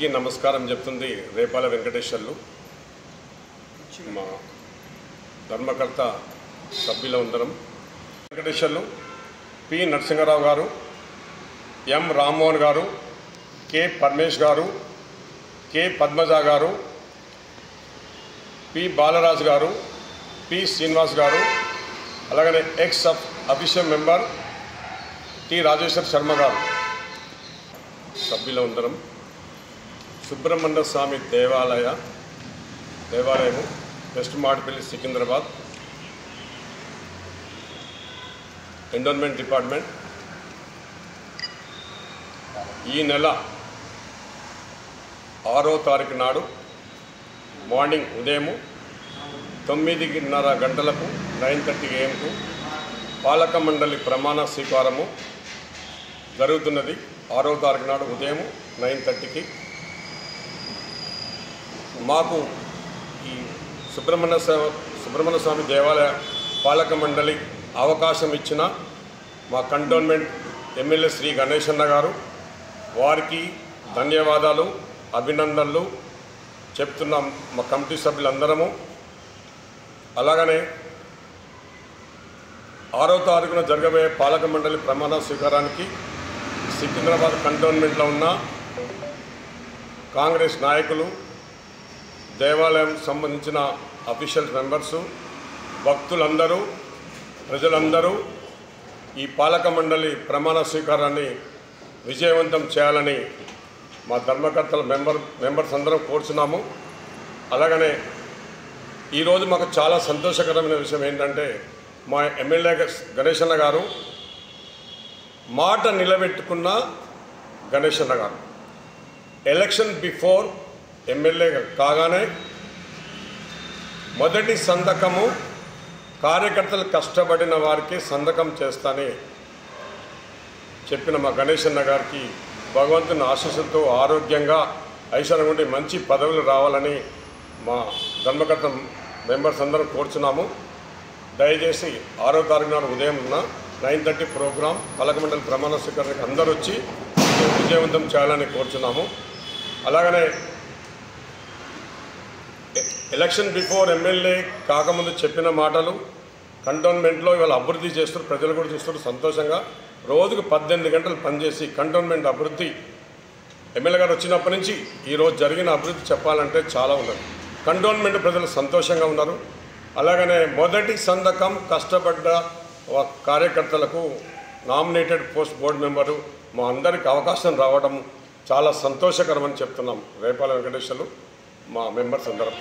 అందరికీ నమస్కారం చెప్తుంది రేపాల వెంకటేశ్వర్లు. మా ధర్మకర్త సభ్యుల అందరం వెంకటేశ్వర్లు, పి నరసింహారావు గారు, ఎం రామ్మోహన్ గారు, కె పరమేష్ గారు, కె పద్మజ గారు, పి బాలరాజు గారు, పి శ్రీనివాస్ గారు, అలాగనే X official member T Rajeshwar Sharma గారు సభ్యుల అందరం సుబ్రహ్మణ్య స్వామి దేవాలయము west Madipalli Secunderabad endowment department ఈ నెల 6వ తారీఖు నాడు మార్నింగ్ ఉదయం 9:30 గంటలకు 9:30 AM పాలక మండలి ప్రమాణ స్వీకారము జరుగుతున్నది. 6వ తారీఖు నాడు ఉదయం 9:30కి మాకు ఈ సుబ్రహ్మణ్య స్వామి దేవాలయ పాలక మండలి అవకాశం ఇచ్చిన మా కంటోన్మెంట్ ఎమ్మెల్యే శ్రీ గణేశన్న గారు వారికి ధన్యవాదాలు, అభినందనలు చెప్తున్నాం మా కమిటీ సభ్యులందరము. అలాగనే 6వ తారీఖున జరగబోయే పాలక మండలి ప్రమాణ స్వీకారానికి సికింద్రాబాద్ కంటోన్మెంట్లో ఉన్న కాంగ్రెస్ నాయకులు, దేవాలయం సంబంధించిన అఫీషియల్ మెంబర్సు, భక్తులందరూ, ప్రజలందరూ ఈ పాలక మండలి ప్రమాణ స్వీకారాన్ని విజయవంతం చేయాలని మా ధర్మకర్తల మెంబర్స్ అందరం కోరుచున్నాము. అలాగనే ఈరోజు మాకు చాలా సంతోషకరమైన విషయం ఏంటంటే మా ఎమ్మెల్యే గణేశన్న గారు మాట నిలబెట్టుకున్న గణేశన్న గారు ఎలక్షన్ బిఫోర్ ఎమ్మెల్యే కాగానే మొదటి సంతకము కార్యకర్తలు కష్టపడిన వారికి సంతకం చేస్తానని చెప్పిన మా గణేశన్న గారికి భగవంతుని ఆశీస్సులతో ఆరోగ్యంగా ఐశ్వర్యంగా ఉండి మంచి పదవులు రావాలని మా ధర్మకర్త మెంబర్స్ అందరం కోరుచున్నాము. దయచేసి 6వ తారీఖు నాడు ఉదయం 9:30 ప్రోగ్రాం పాలక మండలి ప్రమాణ స్వీకారానికి అందరూ వచ్చి విజయవంతం చేయాలని కోరుచున్నాము. అలాగనే ఎలక్షన్ బిఫోర్ ఎమ్మెల్యే కాకముందు చెప్పిన మాటలు కంటోన్మెంట్లో ఇవాళ అభివృద్ధి చేస్తారు, ప్రజలు కూడా చూస్తారు సంతోషంగా. రోజుకు 18 గంటలు పనిచేసి కంటోన్మెంట్ అభివృద్ధి ఎమ్మెల్యే గారు వచ్చినప్పటి నుంచి ఈరోజు జరిగిన అభివృద్ధి చెప్పాలంటే చాలా ఉన్నది. కంటోన్మెంట్ ప్రజలు సంతోషంగా ఉన్నారు. అలాగనే మొదటి సంతకం కష్టపడ్డ కార్యకర్తలకు నామినేటెడ్ పోస్ట్ బోర్డు మెంబరు మా అందరికి అవకాశం రావడం చాలా సంతోషకరమని చెప్తున్నాం రేపాల వెంకటేశ్వర్లు మా మెంబర్స్ అందరం.